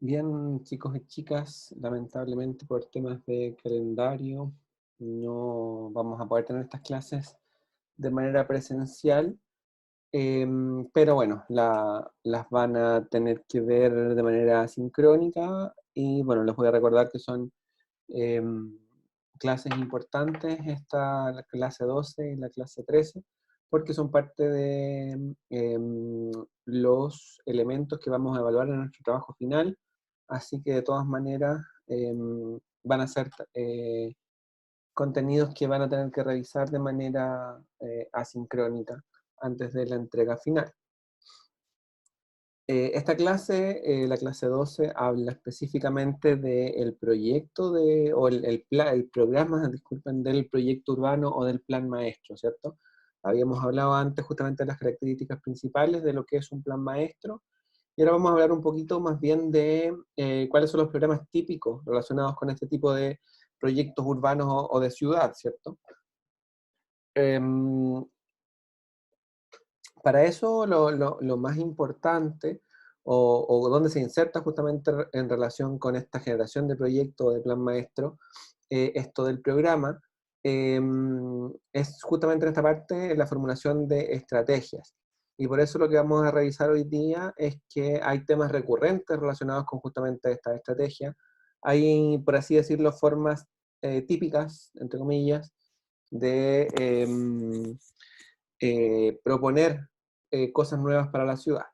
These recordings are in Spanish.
Bien, chicos y chicas, lamentablemente por temas de calendario no vamos a poder tener estas clases de manera presencial, pero bueno, las van a tener que ver de manera sincrónica y bueno, les voy a recordar que son em, clases importantes, la clase 12 y la clase 13, porque son parte de los elementos que vamos a evaluar en nuestro trabajo final, así que de todas maneras van a ser contenidos que van a tener que revisar de manera asincrónica antes de la entrega final. Esta clase, la clase 12, habla específicamente del proyecto o el programa, disculpen, del proyecto urbano o del plan maestro, ¿cierto? Habíamos hablado antes justamente de las características principales de lo que es un plan maestro, y ahora vamos a hablar un poquito más bien de cuáles son los programas típicos relacionados con este tipo de proyectos urbanos o de ciudad, ¿cierto? Em, para eso lo más importante o donde se inserta justamente en relación con esta generación de proyecto de plan maestro, esto del programa, es justamente en esta parte la formulación de estrategias. Y por eso lo que vamos a revisar hoy día es que hay temas recurrentes relacionados con justamente esta estrategia. Hay, por así decirlo, formas típicas, entre comillas, de proponer cosas nuevas para la ciudad.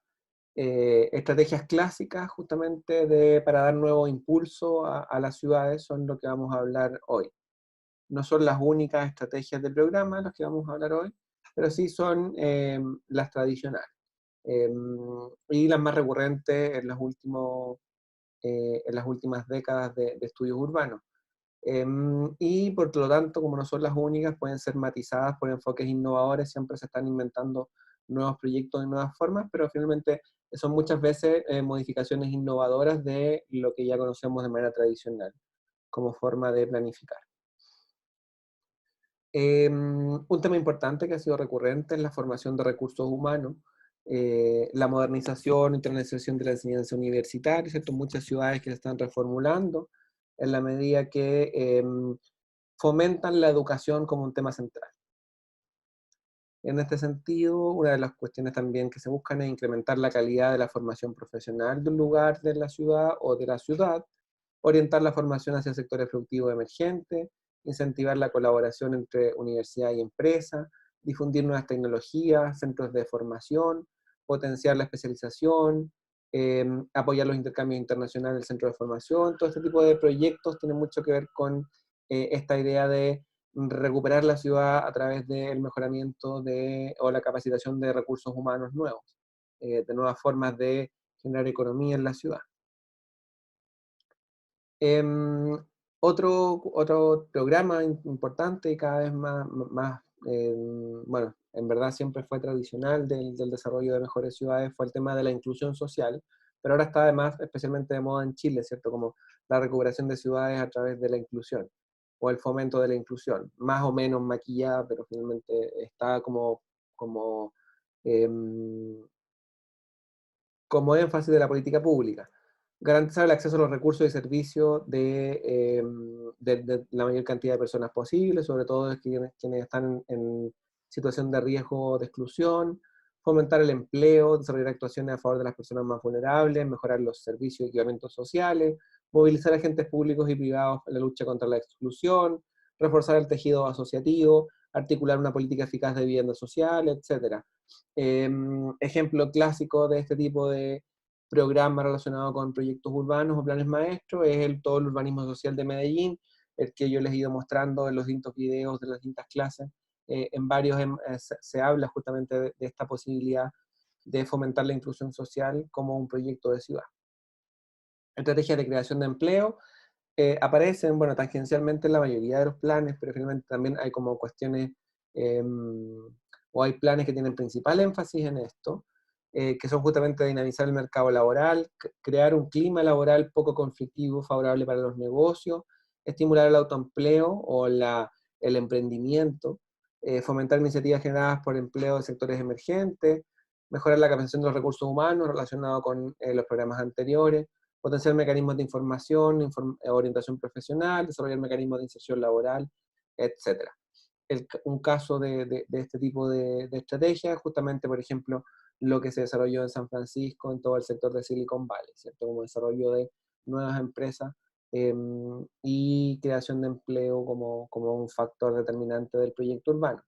Estrategias clásicas justamente para dar nuevo impulso a las ciudades son lo que vamos a hablar hoy. No son las únicas estrategias del programa las que vamos a hablar hoy, pero sí son las tradicionales. Eh, y las más recurrentes en las últimas décadas de estudios urbanos. Y por lo tanto, como no son las únicas, pueden ser matizadas por enfoques innovadores, siempre se están inventando nuevos proyectos y nuevas formas, pero finalmente son muchas veces modificaciones innovadoras de lo que ya conocemos de manera tradicional, como forma de planificar. Un tema importante que ha sido recurrente es la formación de recursos humanos, la modernización, internacionalización de la enseñanza universitaria, ¿cierto? Muchas ciudades que se están reformulando en la medida que fomentan la educación como un tema central. En este sentido, una de las cuestiones también que se buscan es incrementar la calidad de la formación profesional de un lugar de la ciudad o de la ciudad, orientar la formación hacia sectores productivos emergentes, incentivar la colaboración entre universidad y empresa, difundir nuevas tecnologías, centros de formación, potenciar la especialización, apoyar los intercambios internacionales del centro de formación. Todo este tipo de proyectos tienen mucho que ver con esta idea de recuperar la ciudad a través del mejoramiento o la capacitación de recursos humanos nuevos, de nuevas formas de generar economía en la ciudad. Em, otro programa importante y cada vez más bueno, en verdad siempre fue tradicional del desarrollo de mejores ciudades, fue el tema de la inclusión social, pero ahora está además especialmente de moda en Chile, ¿cierto? Como la recuperación de ciudades a través de la inclusión, o el fomento de la inclusión, más o menos maquillada, pero finalmente está em, como énfasis de la política pública. Garantizar el acceso a los recursos y servicios de la mayor cantidad de personas posible, sobre todo de quienes están en situación de riesgo de exclusión, fomentar el empleo, desarrollar actuaciones a favor de las personas más vulnerables, mejorar los servicios y equipamientos sociales, movilizar agentes públicos y privados en la lucha contra la exclusión, reforzar el tejido asociativo, articular una política eficaz de vivienda social, etc. Ejemplo clásico de este tipo de programa relacionado con proyectos urbanos o planes maestros es todo el urbanismo social de Medellín, el que yo les he ido mostrando en los distintos videos de las distintas clases. En varios se habla justamente de esta posibilidad de fomentar la inclusión social como un proyecto de ciudad. Estrategias de creación de empleo aparecen, bueno, tangencialmente en la mayoría de los planes, pero finalmente también hay como cuestiones o hay planes que tienen principal énfasis en esto, que son justamente dinamizar el mercado laboral, crear un clima laboral poco conflictivo, favorable para los negocios, estimular el autoempleo o el emprendimiento, fomentar iniciativas generadas por empleo de sectores emergentes, mejorar la capacitación de los recursos humanos relacionado con los programas anteriores, potenciar mecanismos de información, orientación profesional, desarrollar mecanismos de inserción laboral, etc. Un caso de este tipo de estrategia, justamente, por ejemplo, lo que se desarrolló en San Francisco, en todo el sector de Silicon Valley, ¿cierto? Como desarrollo de nuevas empresas y creación de empleo como un factor determinante del proyecto urbano.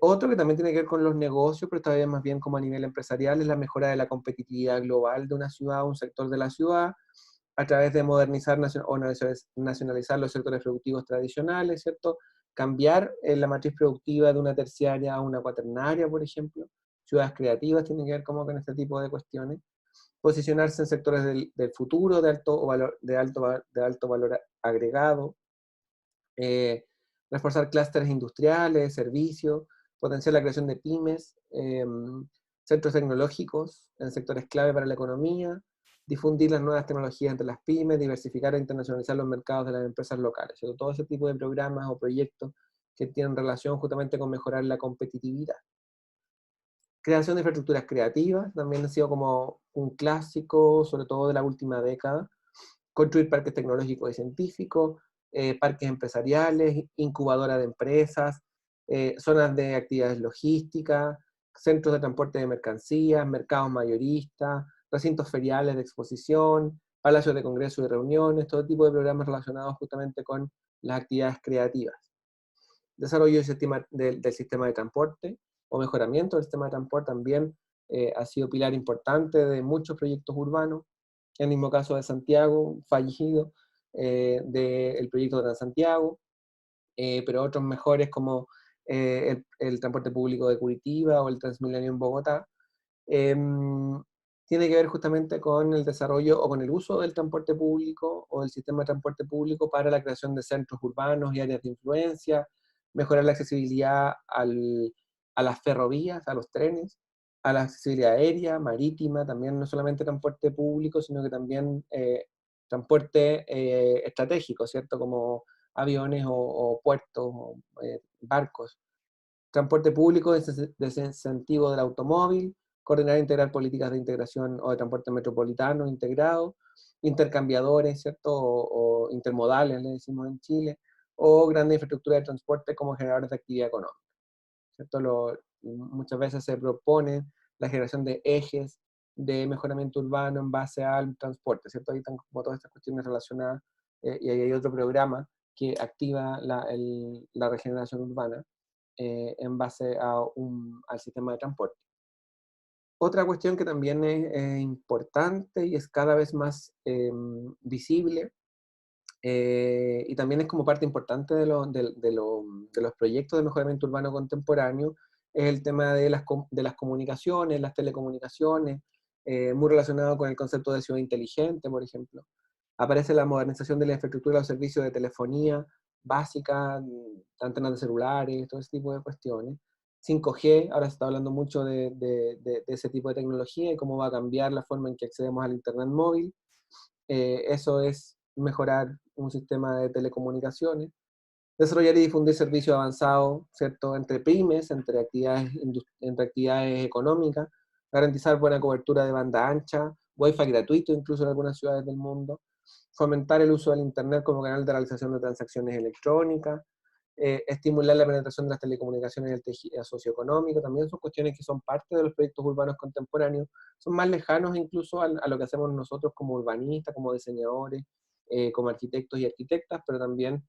Otro que también tiene que ver con los negocios, pero todavía más bien como a nivel empresarial, es la mejora de la competitividad global de una ciudad, un sector de la ciudad, a través de modernizar o nacionalizar los sectores productivos tradicionales, ¿cierto? Cambiar la matriz productiva de una terciaria a una cuaternaria, por ejemplo. Ciudades creativas tienen que ver como con este tipo de cuestiones. Posicionarse en sectores del futuro de alto valor agregado, reforzar clústeres industriales, servicios, potenciar la creación de pymes, centros tecnológicos en sectores clave para la economía, difundir las nuevas tecnologías entre las pymes, diversificar e internacionalizar los mercados de las empresas locales. ¿Cierto? Todo ese tipo de programas o proyectos que tienen relación justamente con mejorar la competitividad. Creación de infraestructuras creativas, también ha sido como un clásico, sobre todo de la última década. Construir parques tecnológicos y científicos, parques empresariales, incubadoras de empresas, zonas de actividades logísticas, centros de transporte de mercancías, mercados mayoristas, recintos feriales de exposición, palacios de congreso y reuniones, todo tipo de programas relacionados justamente con las actividades creativas. Desarrollo del sistema de transporte o mejoramiento del sistema de transporte también ha sido pilar importante de muchos proyectos urbanos. En el mismo caso de Santiago, fallido, del proyecto de Transantiago, pero otros mejores como el transporte público de Curitiba o el Transmilenio en Bogotá, tiene que ver justamente con el desarrollo o con el uso del transporte público o del sistema de transporte público para la creación de centros urbanos y áreas de influencia, mejorar la accesibilidad a las ferrovías, a los trenes, a la accesibilidad aérea, marítima, también no solamente transporte público, sino que también transporte estratégico, ¿cierto? Como aviones o puertos, o barcos. Transporte público, desincentivo del automóvil, coordinar e integrar políticas de integración o de transporte metropolitano integrado, intercambiadores, ¿cierto? O intermodales, le decimos en Chile, o grandes infraestructuras de transporte como generadores de actividad económica, ¿cierto? Muchas veces se propone la generación de ejes de mejoramiento urbano en base al transporte, ¿cierto? Ahí están como todas estas cuestiones relacionadas, y ahí hay otro programa que activa la regeneración urbana en base al sistema de transporte. Otra cuestión que también es importante y es cada vez más visible, y también es como parte importante de los proyectos de mejoramiento urbano contemporáneo, es el tema de las comunicaciones, las telecomunicaciones, muy relacionado con el concepto de ciudad inteligente, por ejemplo. Aparece la modernización de la infraestructura o servicios de telefonía básica, antenas de celulares, todo ese tipo de cuestiones. 5G, ahora se está hablando mucho de ese tipo de tecnología y cómo va a cambiar la forma en que accedemos al Internet móvil. Eso es mejorar un sistema de telecomunicaciones. Desarrollar y difundir servicios avanzados, ¿cierto? Entre pymes, entre actividades económicas, garantizar buena cobertura de banda ancha, wifi gratuito incluso en algunas ciudades del mundo, fomentar el uso del Internet como canal de realización de transacciones electrónicas, estimular la penetración de las telecomunicaciones en el tejido socioeconómico, también son cuestiones que son parte de los proyectos urbanos contemporáneos, son más lejanos incluso a lo que hacemos nosotros como urbanistas, como diseñadores, como arquitectos y arquitectas, pero también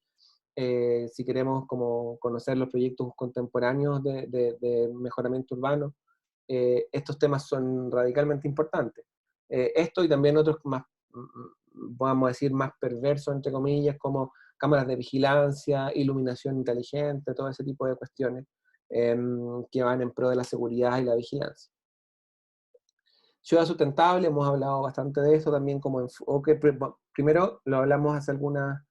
si queremos como conocer los proyectos contemporáneos de mejoramiento urbano, estos temas son radicalmente importantes. Esto y también otros más, vamos a decir, más perversos, entre comillas, como cámaras de vigilancia, iluminación inteligente, todo ese tipo de cuestiones que van en pro de la seguridad y la vigilancia. Ciudad sustentable, hemos hablado bastante de eso también como enfoque. Primero lo hablamos hace algunas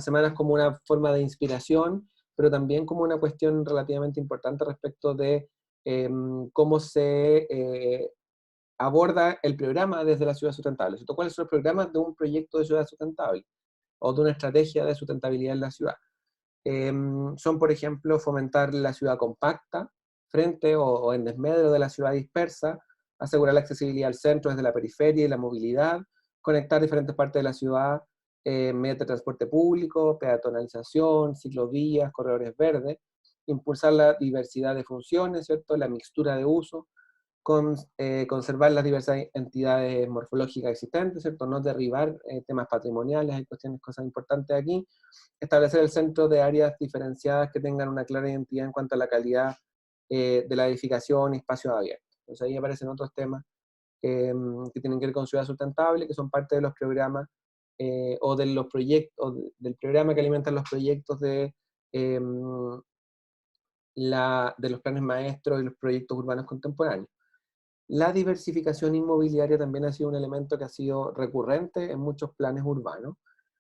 semanas como una forma de inspiración, pero también como una cuestión relativamente importante respecto de cómo se aborda el programa desde la ciudad sustentable. ¿Cierto? ¿Cuáles son los programas de un proyecto de ciudad sustentable o de una estrategia de sustentabilidad en la ciudad? Son, por ejemplo, fomentar la ciudad compacta frente o en desmedro de la ciudad dispersa, asegurar la accesibilidad al centro desde la periferia y la movilidad, conectar diferentes partes de la ciudad mediante transporte público, peatonalización, ciclovías, corredores verdes, impulsar la diversidad de funciones, ¿cierto? La mixtura de uso, conservar las diversas entidades morfológicas existentes, ¿cierto? No derribar temas patrimoniales, hay cosas importantes aquí. Establecer el centro de áreas diferenciadas que tengan una clara identidad en cuanto a la calidad de la edificación y espacios abiertos. Entonces ahí aparecen otros temas que tienen que ver con ciudad sustentable, que son parte de los programas o de los proyectos, del programa que alimentan los proyectos eh, de los planes maestros y los proyectos urbanos contemporáneos. La diversificación inmobiliaria también ha sido un elemento que ha sido recurrente en muchos planes urbanos.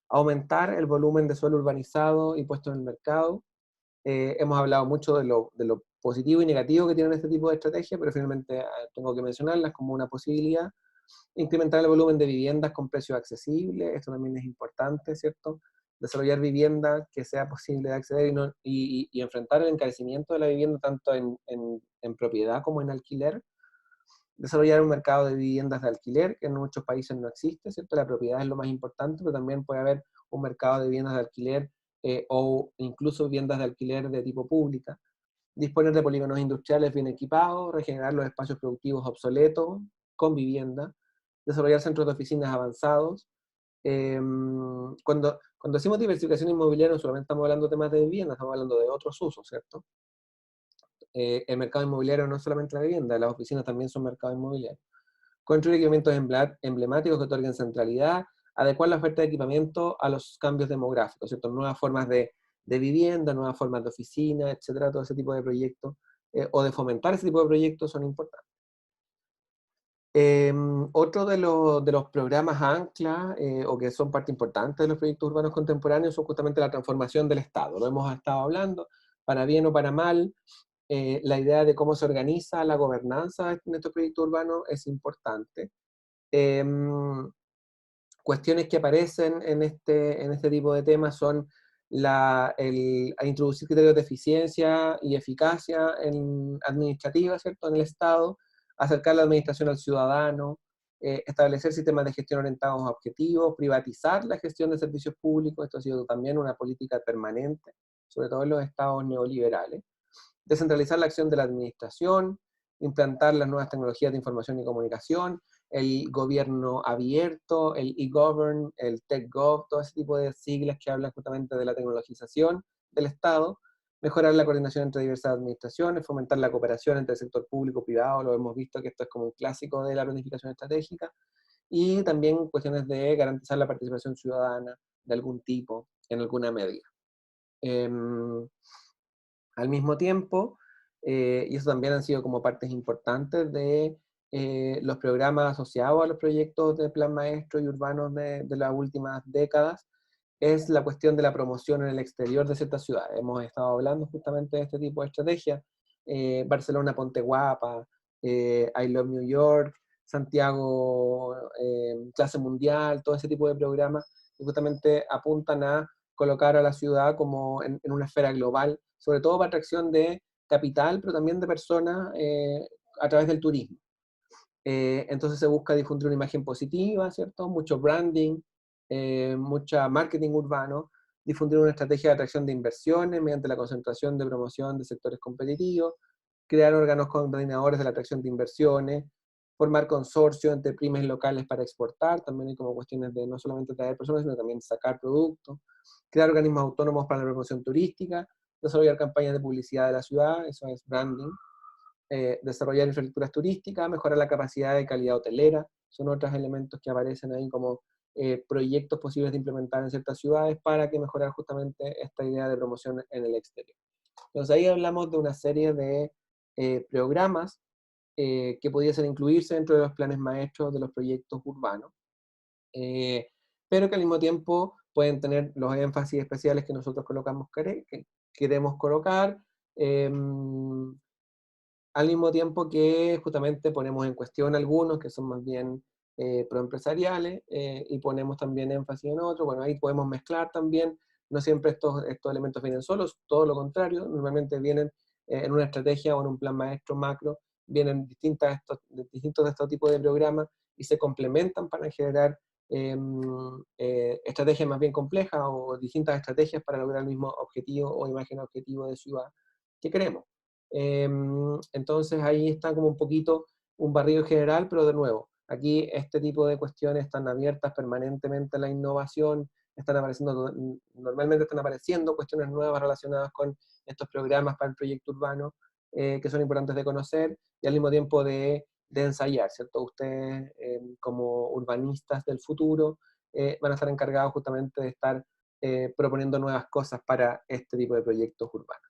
Aumentar el volumen de suelo urbanizado y puesto en el mercado. Hemos hablado mucho de lo positivo y negativo que tienen este tipo de estrategias, pero finalmente tengo que mencionarlas como una posibilidad. Incrementar el volumen de viviendas con precios accesibles, esto también es importante, ¿cierto? Desarrollar viviendas que sea posible de acceder y enfrentar el encarecimiento de la vivienda tanto en propiedad como en alquiler. Desarrollar un mercado de viviendas de alquiler, que en muchos países no existe, ¿cierto? La propiedad es lo más importante, pero también puede haber un mercado de viviendas de alquiler o incluso viviendas de alquiler de tipo pública. Disponer de polígonos industriales bien equipados, regenerar los espacios productivos obsoletos con vivienda, desarrollar centros de oficinas avanzados. Cuando decimos diversificación inmobiliaria, no solamente estamos hablando de temas de vivienda, estamos hablando de otros usos, ¿cierto? El mercado inmobiliario no es solamente la vivienda, las oficinas también son mercado inmobiliario. Construir equipamientos emblemáticos que otorguen centralidad, adecuar la oferta de equipamiento a los cambios demográficos, ¿cierto? Nuevas formas de vivienda, nuevas formas de oficina, etcétera, todo ese tipo de proyectos, o de fomentar ese tipo de proyectos son importantes. Otro de los programas ancla, o que son parte importante de los proyectos urbanos contemporáneos, son justamente la transformación del Estado. Lo hemos estado hablando, para bien o para mal, la idea de cómo se organiza la gobernanza en estos proyectos urbanos es importante. Cuestiones que aparecen en este tipo de temas son a introducir criterios de eficiencia y eficacia administrativa, ¿cierto?, en el Estado, acercar la administración al ciudadano, establecer sistemas de gestión orientados a objetivos, privatizar la gestión de servicios públicos, esto ha sido también una política permanente, sobre todo en los estados neoliberales, descentralizar la acción de la administración, implantar las nuevas tecnologías de información y comunicación, el gobierno abierto, el e-govern, el tech-gov, todo ese tipo de siglas que hablan justamente de la tecnologización del Estado, mejorar la coordinación entre diversas administraciones, fomentar la cooperación entre el sector público y privado, lo hemos visto que esto es como un clásico de la planificación estratégica, y también cuestiones de garantizar la participación ciudadana de algún tipo, en alguna medida. Al mismo tiempo, y eso también han sido como partes importantes de los programas asociados a los proyectos de plan maestro y urbanos de las últimas décadas, es la cuestión de la promoción en el exterior de ciertas ciudades. Hemos estado hablando justamente de este tipo de estrategias. Barcelona Ponte Guapa, I Love New York, Santiago Clase Mundial, todo ese tipo de programas que justamente apuntan a colocar a la ciudad como en una esfera global, sobre todo para atracción de capital, pero también de personas a través del turismo. Entonces se busca difundir una imagen positiva, ¿cierto? Mucho branding, mucha marketing urbano, difundir una estrategia de atracción de inversiones mediante la concentración de promoción de sectores competitivos, crear órganos coordinadores de la atracción de inversiones, formar consorcios entre pymes locales para exportar, también hay como cuestiones de no solamente traer personas, sino también sacar productos, crear organismos autónomos para la promoción turística, desarrollar campañas de publicidad de la ciudad, eso es branding, desarrollar infraestructuras turísticas, mejorar la capacidad de calidad hotelera, son otros elementos que aparecen ahí como proyectos posibles de implementar en ciertas ciudades para que mejorar justamente esta idea de promoción en el exterior. Entonces ahí hablamos de una serie de programas que pudiesen incluirse dentro de los planes maestros de los proyectos urbanos, pero que al mismo tiempo pueden tener los énfasis especiales que nosotros que queremos colocar, al mismo tiempo que justamente ponemos en cuestión algunos que son más bien proempresariales y ponemos también énfasis en otros. Bueno, ahí podemos mezclar también, no siempre estos elementos vienen solos, todo lo contrario, normalmente vienen en una estrategia o en un plan maestro macro vienen distintos de estos tipos de programas y se complementan para generar estrategias más bien complejas o distintas estrategias para lograr el mismo objetivo o imagen objetivo de ciudad que queremos. Entonces ahí está como un poquito un barrido general, pero de nuevo, aquí este tipo de cuestiones están abiertas permanentemente a la innovación, normalmente están apareciendo cuestiones nuevas relacionadas con estos programas para el proyecto urbano, que son importantes de conocer y al mismo tiempo de ensayar, ¿cierto? Ustedes, como urbanistas del futuro, van a estar encargados justamente de estar proponiendo nuevas cosas para este tipo de proyectos urbanos.